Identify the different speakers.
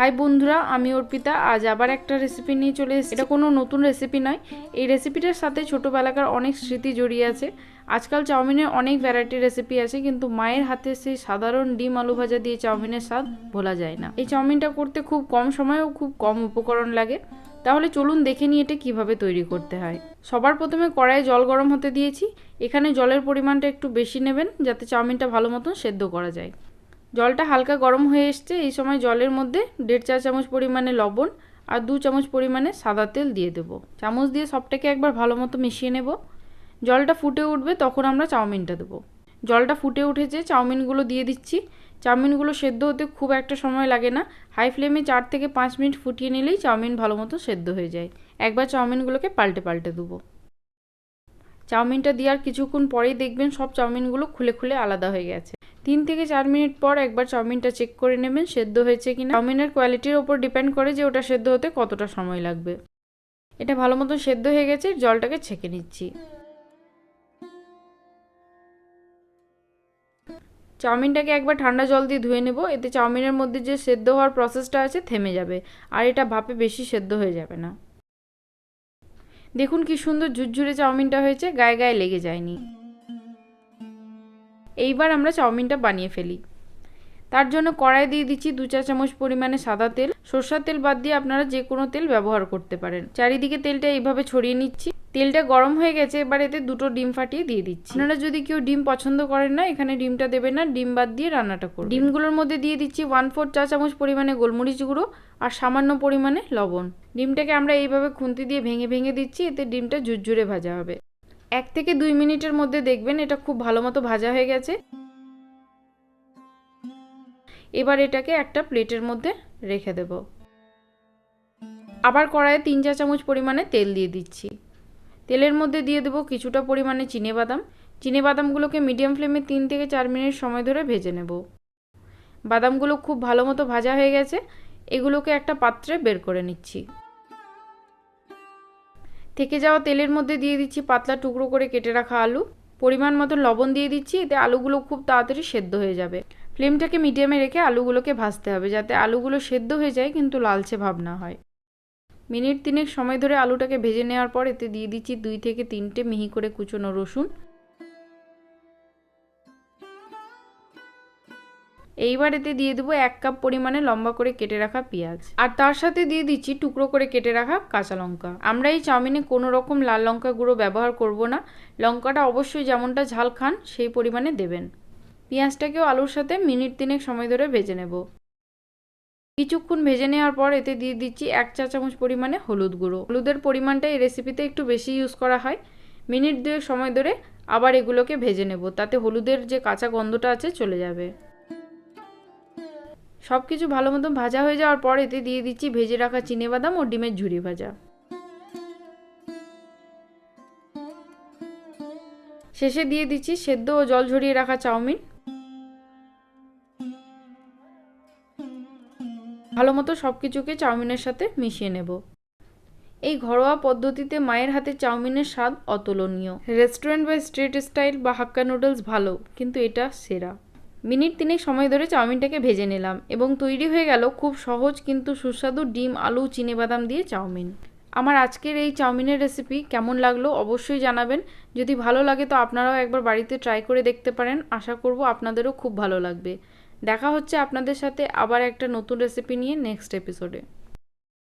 Speaker 1: High বন্ধুরা, আমি অর্পিতা। আজ আবার একটা রেসিপি নিয়ে চলে এসেছি। এটা কোনো নতুন রেসিপি নয়, এই রেসিপিটার সাথে ছোটোবেলাকার অনেক স্মৃতি জড়িয়ে আছে। আজকাল চাউমিনের অনেক ভ্যারাইটি রেসিপি আছে, কিন্তু মায়ের হাতে সেই সাধারণ ডিম আলু ভাজা দিয়ে চাউমিনের স্বাদ ভোলা যায় না। এই চাউমিনটা করতে খুব কম সময় ও খুব কম উপকরণ লাগে। তাহলে চলুন দেখে নিই এটা কীভাবে তৈরি করতে হয়। সবার প্রথমে কড়াইয়ে জল গরম হতে দিয়েছি। এখানে জলের পরিমাণটা একটু বেশি নেবেন, যাতে চাউমিনটা ভালো মতন সেদ্ধ করা যায়। জলটা হালকা গরম হয়ে এসছে। এই সময় জলের মধ্যে 1.5 চা চামচ পরিমাণে লবণ আর 2 চামচ পরিমাণে সাদা তেল দিয়ে দেবো। চামচ দিয়ে সবটাকে একবার ভালো মতো মিশিয়ে নেব। জলটা ফুটে উঠবে, তখন আমরা চাউমিনটা দেবো। জলটা ফুটে উঠেছে, চাউমিনগুলো দিয়ে দিচ্ছি। চাউমিনগুলো সেদ্ধ হতে খুব একটা সময় লাগে না। হাই ফ্লেমে 4 থেকে 5 মিনিট ফুটিয়ে নিলেই চাউমিন ভালো মতো সেদ্ধ হয়ে যায়। একবার চাউমিনগুলোকে পাল্টে পাল্টে দেবো। চাউমিনটা দেওয়ার কিছুক্ষণ পরেই দেখবেন সব চাউমিনগুলো খুলে খুলে আলাদা হয়ে গেছে। 3 থেকে 4 মিনিট পর একবার চাউমিনটা চেক করে নেবেন সেদ্ধ হয়েছে কিনা। চাউমিনের কোয়ালিটির ওপর ডিপেন্ড করে যে ওটা সেদ্ধ হতে কতটা সময় লাগবে। এটা ভালো মতো সেদ্ধ হয়ে গেছে, জলটাকে ছেঁকে নিচ্ছি। চাউমিনটাকে একবার ঠান্ডা জল দিয়ে ধুয়ে নেব। এতে চাউমিনের মধ্যে যে সেদ্ধ হওয়ার প্রসেসটা আছে থেমে যাবে, আর এটা ভাপে বেশি সেদ্ধ হয়ে যাবে না। দেখুন কি সুন্দর ঝুরঝুরে চাউমিনটা হয়েছে, গায়ে গায়ে লেগে যায়নি। এইবার আমরা চাউমিনটা বানিয়ে ফেলি। তার জন্য কড়াই দিয়ে দিচ্ছি 2 চা চামচ পরিমাণে সাদা তেল। সরষের তেল বাদ দিয়ে আপনারা যে কোনো তেল ব্যবহার করতে পারেন। চারিদিকে তেলটা এইভাবে ছড়িয়ে নিচ্ছি। তেলটা গরম হয়ে গেছে, এবার এতে 2টো ডিম ফাটিয়ে দিয়ে দিচ্ছি। আপনারা যদি কেউ ডিম পছন্দ করেন না, এখানে ডিমটা দেবেন না, ডিম বাদ দিয়ে রান্নাটা করুন। ডিমগুলোর মধ্যে দিয়ে দিচ্ছি 1/4 চা চামচ পরিমাণে গোলমরিচ গুঁড়ো আর সামান্য পরিমাণে লবণ। ডিমটাকে আমরা এইভাবে খুন্তি দিয়ে ভেঙে ভেঙে দিচ্ছি, এতে ডিমটা ঝুরঝুরে ভাজা হবে। 1 থেকে 2 মিনিটের মধ্যে দেখবেন এটা খুব ভালো মতো ভাজা হয়ে গেছে। এবার এটাকে একটা প্লেটের মধ্যে রেখে দেব। আবার কড়াইয়ে 3 চা চামচ পরিমাণে তেল দিয়ে দিচ্ছি। তেলের মধ্যে দিয়ে দেব কিছুটা পরিমাণে চিনেবাদাম। চিনেবাদামগুলোকে মিডিয়াম ফ্লেমে 3 থেকে 4 মিনিট সময় ধরে ভেজে নেব। বাদামগুলো খুব ভালো মতো ভাজা হয়ে গেছে, এগুলোকে একটা পাত্রে বের করে নিচ্ছি। থেকে যাওয়া তেলের মধ্যে দিয়ে দিচ্ছি পাতলা টুকরো করে কেটে রাখা আলু। পরিমাণ মতো লবণ দিয়ে দিচ্ছি, এতে আলুগুলো খুব তাড়াতাড়ি সেদ্ধ হয়ে যাবে। ফ্লেমটাকে মিডিয়ামে রেখে আলুগুলোকে ভাজতে হবে, যাতে আলুগুলো সেদ্ধ হয়ে যায় কিন্তু লালচে ভাব না হয়। মিনিট 3 সময় ধরে আলুটাকে ভেজে নেওয়ার পর এতে দিয়ে দিচ্ছি 2 থেকে 3টে মিহি করে কুচনো রসুন। এইবার এতে দিয়ে দেবো 1 কাপ পরিমাণে লম্বা করে কেটে রাখা পেঁয়াজ, আর তার সাথে দিয়ে দিচ্ছি টুকরো করে কেটে রাখা কাঁচা লঙ্কা। আমরা এই চাউমিনে কোনো রকম লাল লঙ্কা গুঁড়ো ব্যবহার করব না। লঙ্কাটা অবশ্যই যেমনটা ঝাল খান সেই পরিমাণে দেবেন। পেঁয়াজটাকেও আলুর সাথে মিনিট 3 সময় ধরে ভেজে নেব। কিছুক্ষণ ভেজে নেওয়ার পর এতে দিয়ে দিচ্ছি 1 চা চামচ পরিমাণে হলুদ গুঁড়ো। হলুদের পরিমাণটা এই রেসিপিতে একটু বেশি ইউজ করা হয়। মিনিট 2 সময় ধরে আবার এগুলোকে ভেজে নেব, তাতে হলুদের যে কাঁচা গন্ধটা আছে চলে যাবে। সব কিছু ভালো মতো ভাজা হয়ে যাওয়ার পর এতে দিয়ে দিচ্ছি ভেজে রাখা চিনেবাদাম ও ডিমের ঝুরি ভাজা। শেষে দিয়ে দিচ্ছি সেদ্ধ ও জল ঝরিয়ে রাখা চাউমিন। ভালো মতো সব কিছুকে চাউমিনের সাথে মিশিয়ে নেব। এই ঘরোয়া পদ্ধতিতে মায়ের হাতে চাউমিনের স্বাদ অতুলনীয়। রেস্টুরেন্ট বা স্ট্রিট স্টাইল বা হাক্কা নুডলস ভালো, কিন্তু এটা সেরা। মিনিট 3 সময় ধরে চাউমিনটাকে ভেজে নিলাম এবং তৈরি হয়ে গেল খুব সহজ কিন্তু সুস্বাদু ডিম আলু চিনেবাদাম দিয়ে চাউমিন। আমার আজকের এই চাউমিনের রেসিপি কেমন লাগলো অবশ্যই জানাবেন। যদি ভালো লাগে তো আপনারাও একবার বাড়িতে ট্রাই করে দেখতে পারেন। আশা করব আপনাদেরও খুব ভালো লাগবে। দেখা হচ্ছে আপনাদের সাথে আবার একটা নতুন রেসিপি নিয়ে নেক্সট এপিসোডে।